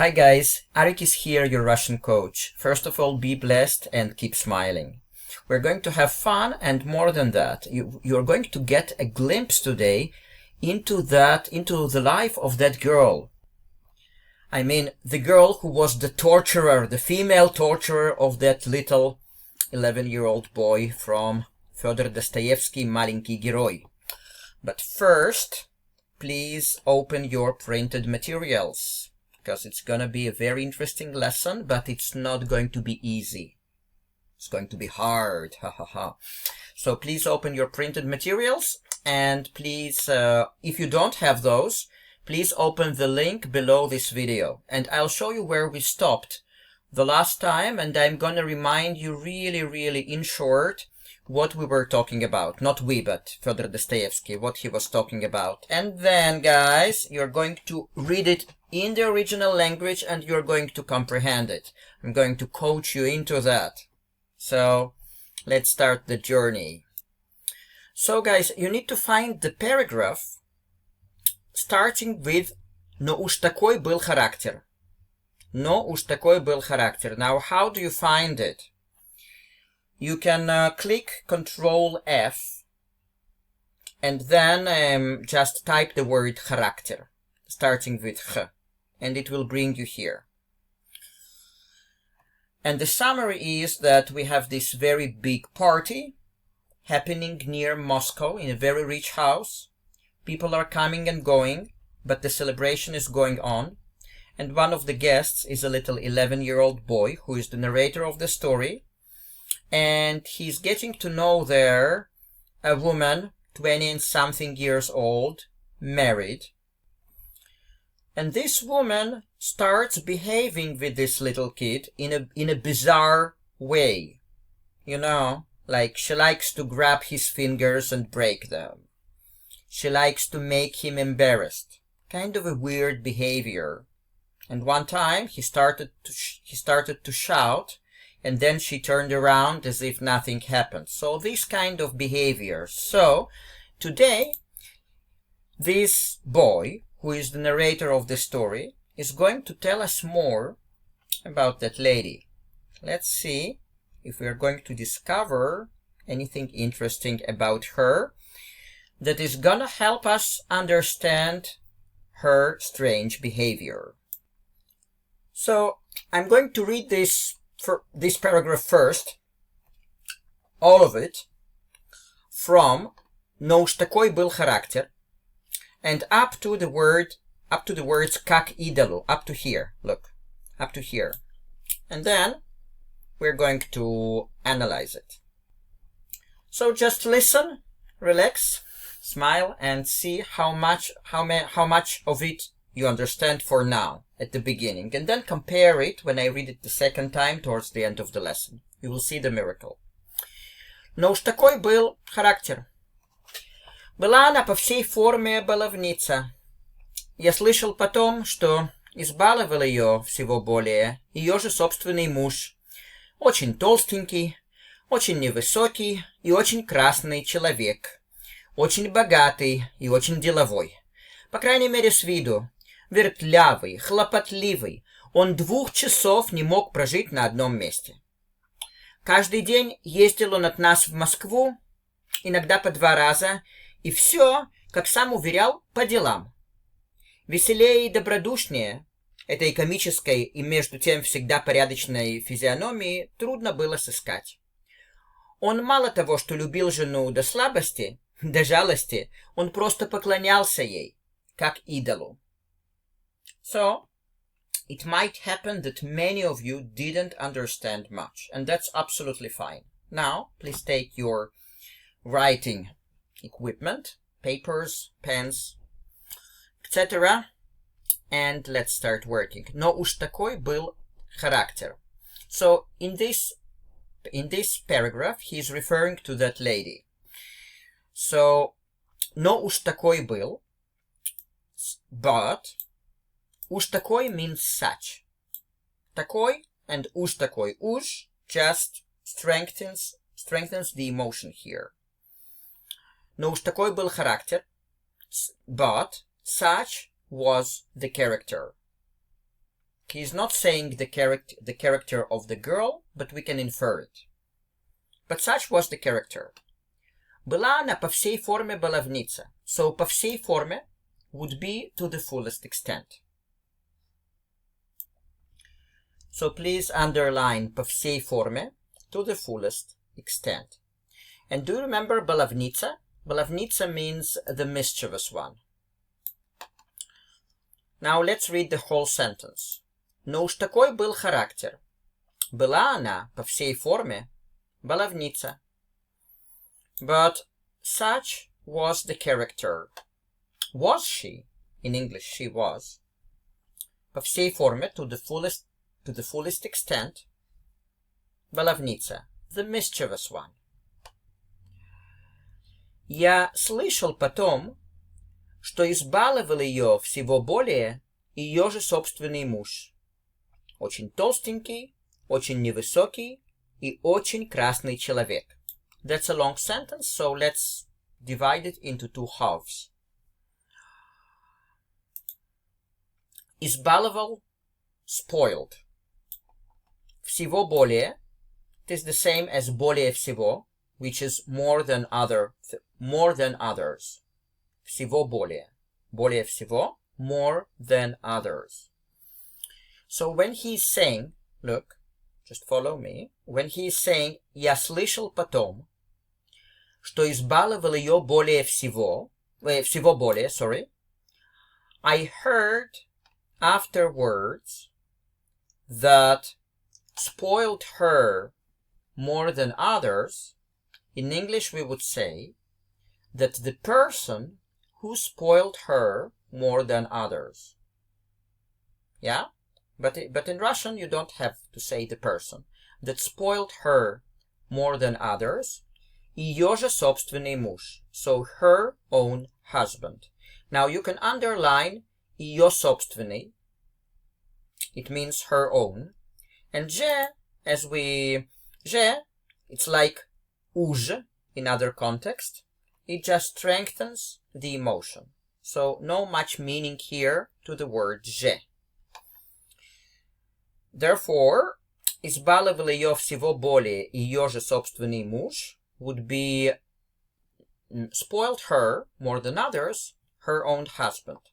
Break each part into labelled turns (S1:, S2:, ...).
S1: Hi guys, Arik is here, your Russian coach. First of all, be blessed and keep smiling. We're going to have fun, and more than that, you're going to get a glimpse today into the life of that girl. I mean, the girl who was the torturer, the female torturer of that little 11-year-old boy from Fyodor Dostoyevsky, Маленький герой. But first, please open your printed materials, because it's gonna be a very interesting lesson, but it's not going to be easy. It's going to be hard, ha ha ha. So please open your printed materials, and please, if you don't have those, please open the link below this video, and I'll show you where we stopped the last time, and I'm gonna remind you really in short what we were talking about. Not we, but Fyodor Dostoevsky, what he was talking about. And then, guys, you're going to read it in the original language and you're going to comprehend it. I'm going to coach you into that. So, let's start the journey. So, guys, you need to find the paragraph starting with «Но уж такой был характер». «Но уж такой был характер». Now, how do you find it? You can click Ctrl F and then just type the word характер, starting with H, and it will bring you here. And the summary is that we have this very big party happening near Moscow in a very rich house. People are coming and going, but the celebration is going on. And one of the guests is a little 11-year-old boy who is the narrator of the story. And he's getting to know there a woman, 20 and something years old, married. And this woman starts behaving with this little kid in a bizarre way. You know, like she likes to grab his fingers and break them. She likes to make him embarrassed. Kind of a weird behavior. And one time he started to shout, and then she turned around as if nothing happened. So this kind of behavior. So today, this boy, who is the narrator of the story, is going to tell us more about that lady. Let's see if we are going to discover anything interesting about her that is gonna help us understand her strange behavior. So I'm going to read this paragraph first, all of it, from «Но уж такой был характер» and up to the words «как идолу», up to here, look, up to here. And then we're going to analyze it. So just listen, relax, smile, and see how much of it you understand for now, at the beginning, and then compare it when I read it the second time towards the end of the lesson. You will see the miracle. Но уж такой был характер. Была она по всей форме баловница. Я слышал потом, что избаловал ее всего более ее же собственный муж. Очень толстенький, очень невысокий и очень красный человек. Очень богатый и очень деловой. По крайней мере, с виду. Вертлявый, хлопотливый, он 2 часов не мог прожить на одном месте. Каждый день ездил он от нас в Москву, иногда по 2 раза, и все, как сам уверял, по делам. Веселее и добродушнее этой комической и между тем всегда порядочной физиономии трудно было сыскать. Он мало того, что любил жену до слабости, до жалости, он просто поклонялся ей, как идолу. So, it might happen that many of you didn't understand much, and that's absolutely fine. Now, please take your writing equipment, papers, pens, etc., and let's start working. Но уж такой был характер. So, in this paragraph, he's referring to that lady. So, но уж такой был, but уж такой means such. Такой and уж такой. Уж just strengthens the emotion here. Но уж такой был характер, but such was the character. He's not saying the character of the girl, but we can infer it. But such was the character. Была она по всей форме баловница. So по всей форме would be to the fullest extent. So please underline по всей форме, to the fullest extent. And do you remember баловница? Баловница means the mischievous one. Now let's read the whole sentence. Но уж такой был характер. Была она по всей форме баловница. But such was the character. Was she? In English, she was. По всей форме, to the fullest extent. Баловница, the mischievous one. Я слышал потом, что избаловал ее всего более ее же собственный муж. Очень толстенький, очень невысокий и очень красный человек. That's a long sentence, so let's divide it into two halves. Избаловал, spoiled. Всего более, it is the same as более всего, which is more than others. Всего более. Более всего, more than others. So when he's saying, look, just follow me. When he's saying, я слышал потом, что избаловал ее более всего, всего более, sorry, I heard afterwards that spoiled her more than others. In English we would say that the person who spoiled her more than others. Yeah? But in Russian you don't have to say the person. That spoiled her more than others. Ее же собственный муж. So her own husband. Now you can underline ее собственный. It means her own. And же, it's like уж in other context. It just strengthens the emotion. So no much meaning here to the word же. Therefore, избаловал ее всего более ее же собственный муж would be spoiled her more than others, her own husband.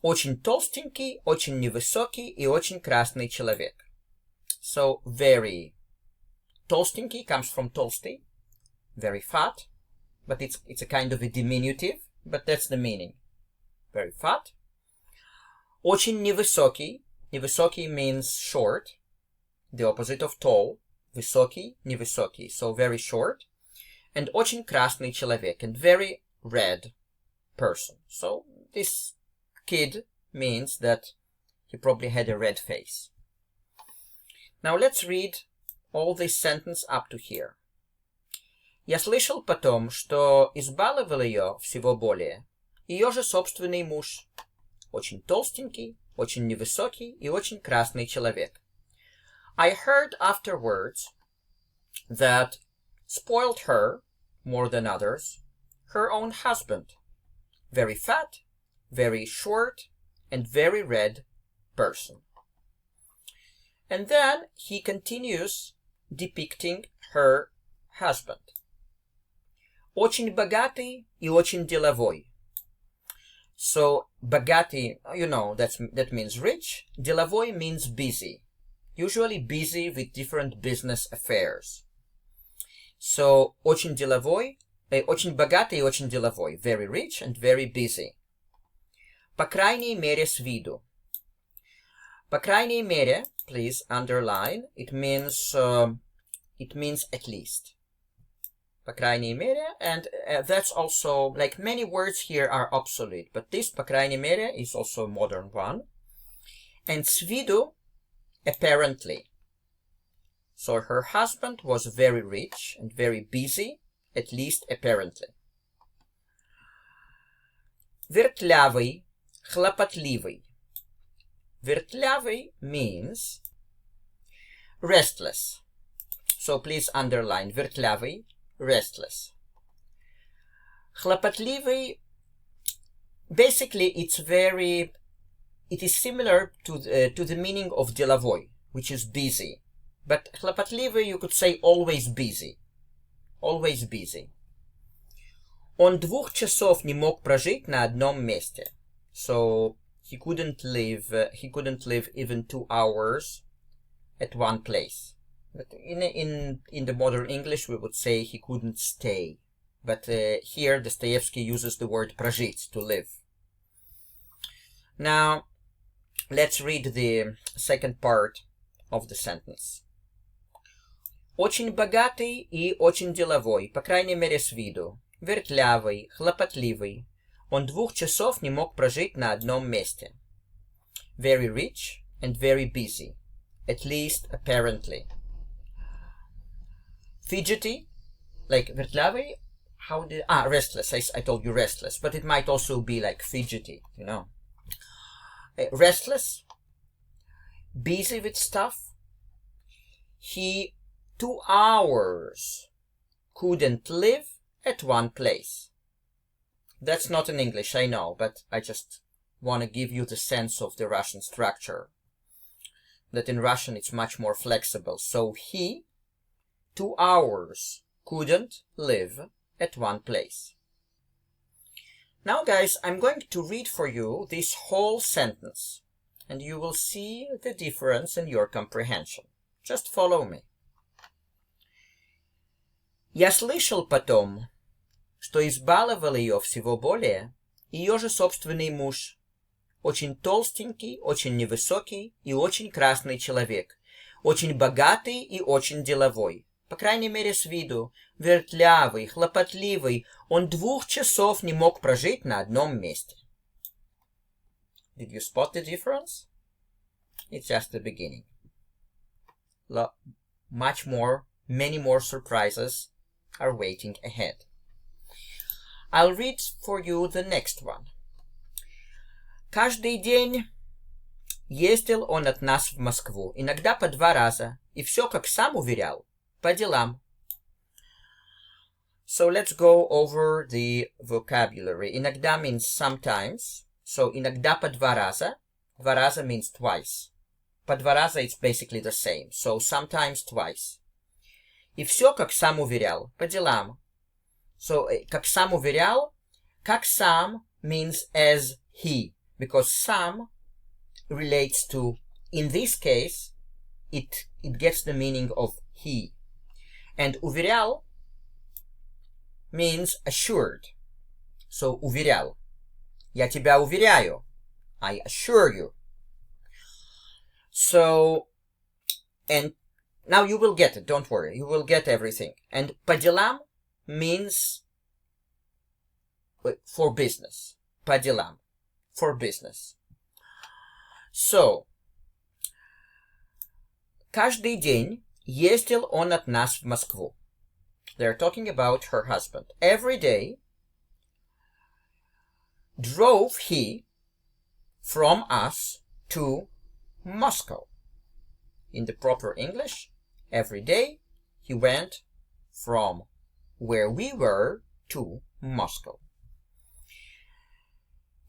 S1: Очень толстенький, очень невысокий и очень красный человек. So very толстенький comes from толстый, very fat, but it's a kind of a diminutive, but that's the meaning. Very fat. Очень невысокий. Невысокий means short, the opposite of tall. Высокий, невысокий, so very short. And очень красный человек, and very red person. So this kid means that he probably had a red face. Now let's read all this sentence up to here. Я слышал потом, что избаловал ее всего более ее же собственный муж. Очень толстенький, очень невысокий и очень красный человек. I heard afterwards that spoiled her more than others, her own husband. Very fat, very short, and very red person. And then he continues depicting her husband. Очень богатый и очень деловой. So, богатый, you know, that means rich. Деловой means busy. Usually busy with different business affairs. So, очень деловой, очень богатый и очень деловой. Very rich and very busy. По крайней мере, с виду. По крайней мере, please underline, it means at least. По крайней мере, and that's also, like many words here are obsolete, but this по крайней мере is also a modern one. And с виду, apparently. So her husband was very rich and very busy, at least apparently. Вертлявый, хлопотливый. Вертлявый means restless. So please underline вертлявый, restless. Хлопотливый, basically it's very it is similar to the meaning of деловой, which is busy. But хлопотливый, you could say always busy. Always busy. Он 2 часов не мог прожить на одном месте. So he couldn't live even 2 hours at one place. But in the modern English we would say he couldn't stay. But here Dostoevsky uses the word прожить, to live. Now let's read the second part of the sentence. Очень богатый и очень деловой, по крайней мере с виду. Вертлявый, хлопотливый. Он 2 часов не мог прожить на одном месте. Very rich and very busy, at least apparently. Fidgety, like вертлявый, restless. I told you restless, but it might also be like fidgety, you know. Restless, busy with stuff. He 2 hours couldn't live at one place. That's not in English, I know, but I just want to give you the sense of the Russian structure. That in Russian it's much more flexible. So he 2 hours couldn't live at one place. Now guys, I'm going to read for you this whole sentence, and you will see the difference in your comprehension. Just follow me. Я слышал потом, что избаловал ее всего более ее же собственный муж. Очень толстенький, очень невысокий и очень красный человек. Очень богатый и очень деловой. По крайней мере с виду. Вертлявый, хлопотливый. Он 2 часов не мог прожить на одном месте. Did you spot the difference? It's just the beginning. Many more surprises are waiting ahead. I'll read for you the next one. Каждый день ездил он от нас в Москву, иногда по 2 раза, и все, как сам уверял, по делам. So let's go over the vocabulary. Иногда means sometimes. So иногда по 2 раза. 2 раза means twice. По 2 раза it's basically the same. So sometimes twice. И все, как сам уверял, по делам. So, как сам уверял, как сам means as he, because сам relates to, in this case, it gets the meaning of he. And уверял means assured. So, уверял. Я тебя уверяю. I assure you. So, and now you will get it, don't worry. You will get everything. And по делам means for business. По делам. For business. So, каждый день ездил он от нас в Москву. They're talking about her husband. Every day drove he from us to Moscow. In the proper English, every day he went from where we were to Moscow.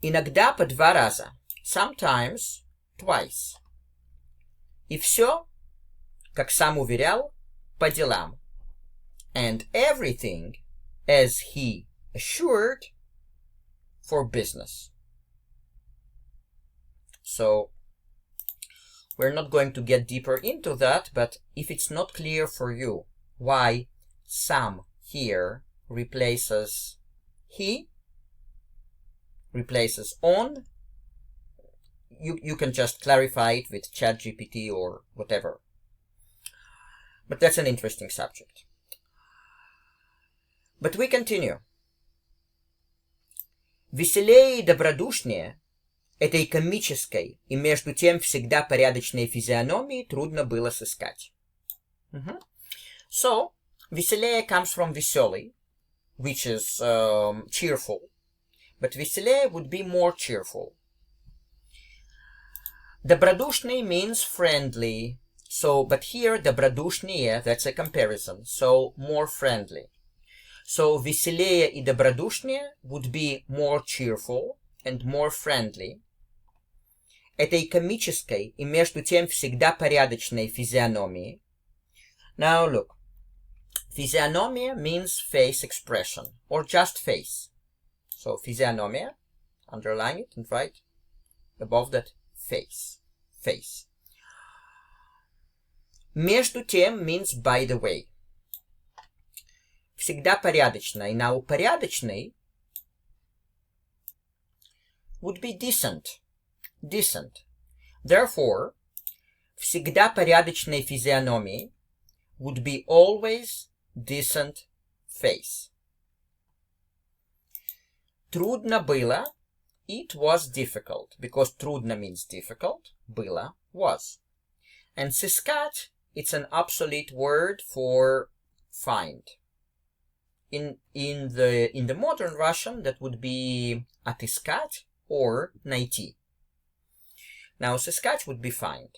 S1: Иногда по 2 раза. Sometimes twice. И все, как сам уверял, по делам. And everything, as he assured, for business. So, we're not going to get deeper into that, but if it's not clear for you why сам here replaces he, replaces on, you can just clarify it with ChatGPT or whatever. But that's an interesting subject. But we continue. Веселее и добродушнее этой комической и между тем всегда порядочной физиономии трудно было сыскать. So, веселее comes from веселый, which is cheerful. But веселее would be more cheerful. Добродушный means friendly. So, but here добродушнее, that's a comparison. So, more friendly. So, веселее и добродушнее would be more cheerful and more friendly. этой комической и между тем всегда порядочной физиономии. Now look, physiognomia means face expression, or just face. So physiognomia, underline it and write above that face, face. Между тем means by the way. Всегда порядочной. Now порядочный would be decent. Decent. Therefore, всегда порядочной физиономии would be always decent face. Трудно было. It was difficult, because трудно means difficult. Было was. And сыскать, it's an obsolete word for find. In the modern Russian, that would be отыскать or найти. Now, сыскать would be find.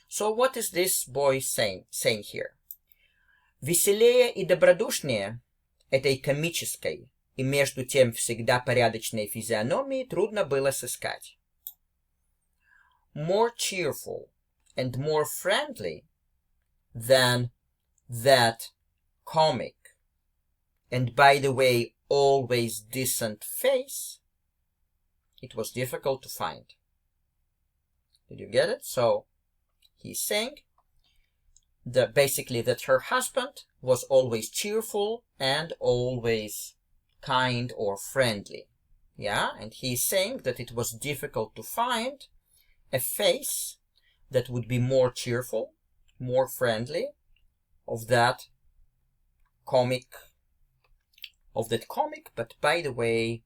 S1: So what is this boy saying here? Веселее и добродушнее этой комической и между тем всегда порядочной физиономии трудно было сыскать. More cheerful and more friendly than that comic and, by the way, always decent face, it was difficult to find. Did you get it? So he's saying that basically that her husband was always cheerful and always kind or friendly. Yeah, and he's saying that it was difficult to find a face that would be more cheerful, more friendly, of that comic, but by the way,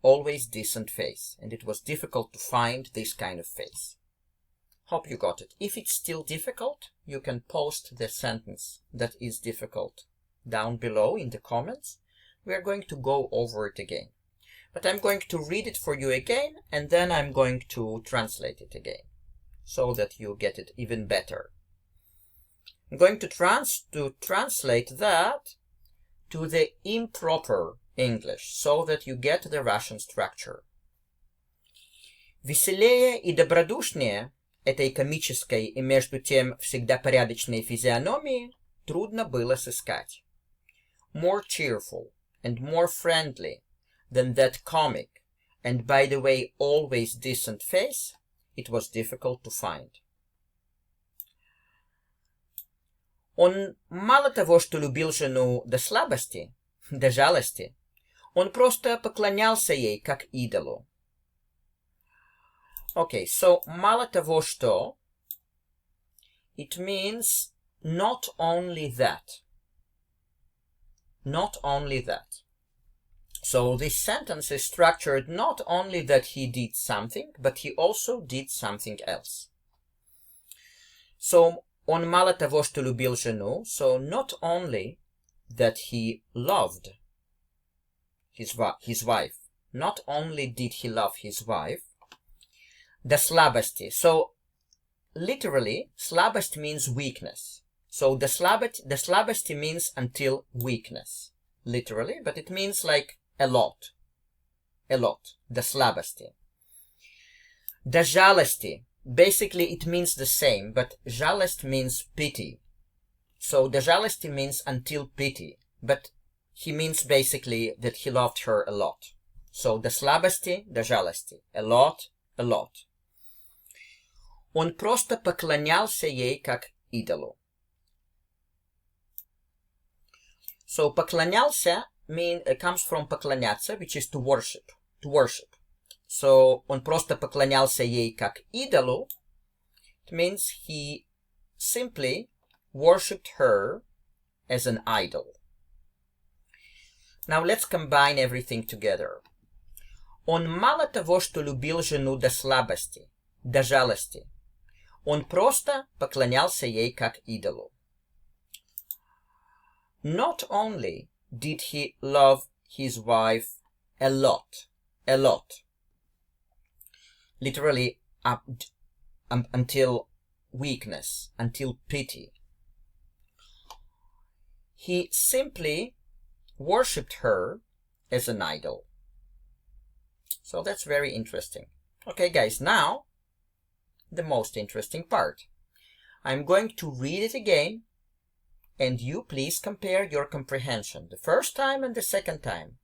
S1: always decent face. And it was difficult to find this kind of face. Hope you got it. If it's still difficult, you can post the sentence that is difficult down below in the comments. We are going to go over it again. But I'm going to read it for you again, and then I'm going to translate it again, so that you get it even better. I'm going to translate that to the improper English, so that you get the Russian structure. Веселее и добродушнее этой комической и между тем всегда порядочной физиономии трудно было сыскать. More cheerful and more friendly than that comic, and by the way, always decent face, it was difficult to find. Он мало того, что любил жену до слабости, до жалости, он просто поклонялся ей как идолу. Okay, so мало того, что, it means not only that. Not only that. So this sentence is structured not only that he did something, but he also did something else. So он мало того, что любил жену, so not only that he loved his wife, not only did he love his wife, до слабости. So literally, слабость means weakness. So the слабости means until weakness, literally, but it means like a lot, до слабости. До жалости, basically it means the same, but жалость means pity. So до жалости means until pity, but he means basically that he loved her a lot. So до слабости, до жалости, a lot. Он просто поклонялся ей как идолу. So поклонялся comes from поклоняться, which is to worship. So он просто поклонялся ей как идолу. It means he simply worshipped her as an idol. Now let's combine everything together. Он мало того, что любил жену до слабости, до жалости, он просто поклонялся ей как идолу. Not only did he love his wife a lot, literally until weakness, until pity, he simply worshipped her as an idol. So that's very interesting. Okay, guys, now the most interesting part. I'm going to read it again, and you please compare your comprehension the first time and the second time.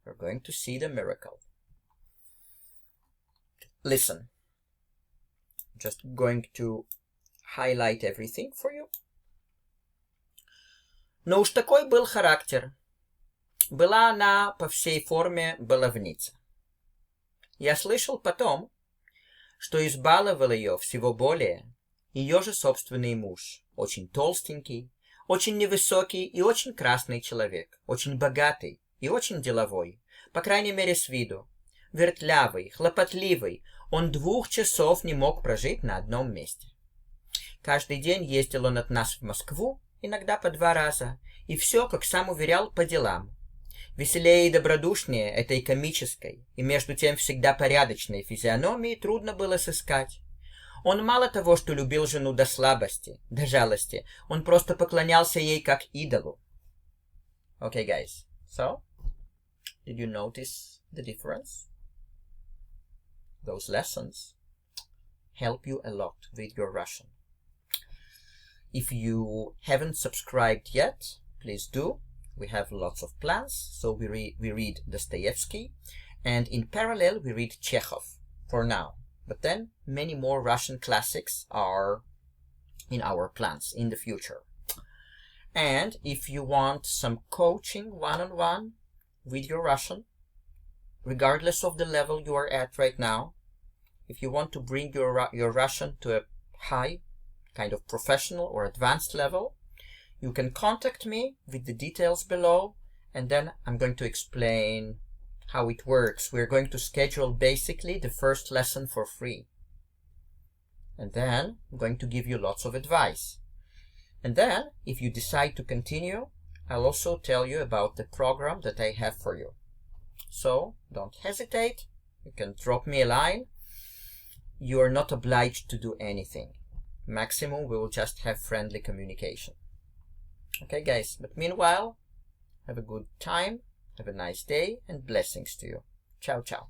S1: We're going to see the miracle. Listen. Just going to highlight everything for you. Но уж такой был характер. Была она по всей форме баловница. Я слышал потом, что избаловал ее всего более ее же собственный муж, очень толстенький, очень невысокий и очень красный человек, очень богатый и очень деловой, по крайней мере с виду, вертлявый, хлопотливый, он 2 часов не мог прожить на одном месте. Каждый день ездил он от нас в Москву, иногда по 2 раза, и все, как сам уверял, по делам. Веселее и добродушнее этой комической и между тем всегда порядочной физиономии трудно было сыскать. Он мало того, что любил жену до слабости, до жалости, он просто поклонялся ей как идолу. Okay, guys, so, did you notice the difference? Those lessons help you a lot with your Russian. If you haven't subscribed yet, please do. We have lots of plans, so we read Dostoevsky, and in parallel we read Chekhov for now. But then many more Russian classics are in our plans in the future. And if you want some coaching one-on-one with your Russian, regardless of the level you are at right now, if you want to bring your Russian to a high, kind of professional or advanced level, you can contact me with the details below, and then I'm going to explain how it works. We're going to schedule basically the first lesson for free. And then I'm going to give you lots of advice. And then, if you decide to continue, I'll also tell you about the program that I have for you. So, don't hesitate. You can drop me a line. You are not obliged to do anything. Maximum, we will just have friendly communication. Okay, guys, but meanwhile, have a good time, have a nice day, and blessings to you. Ciao, ciao.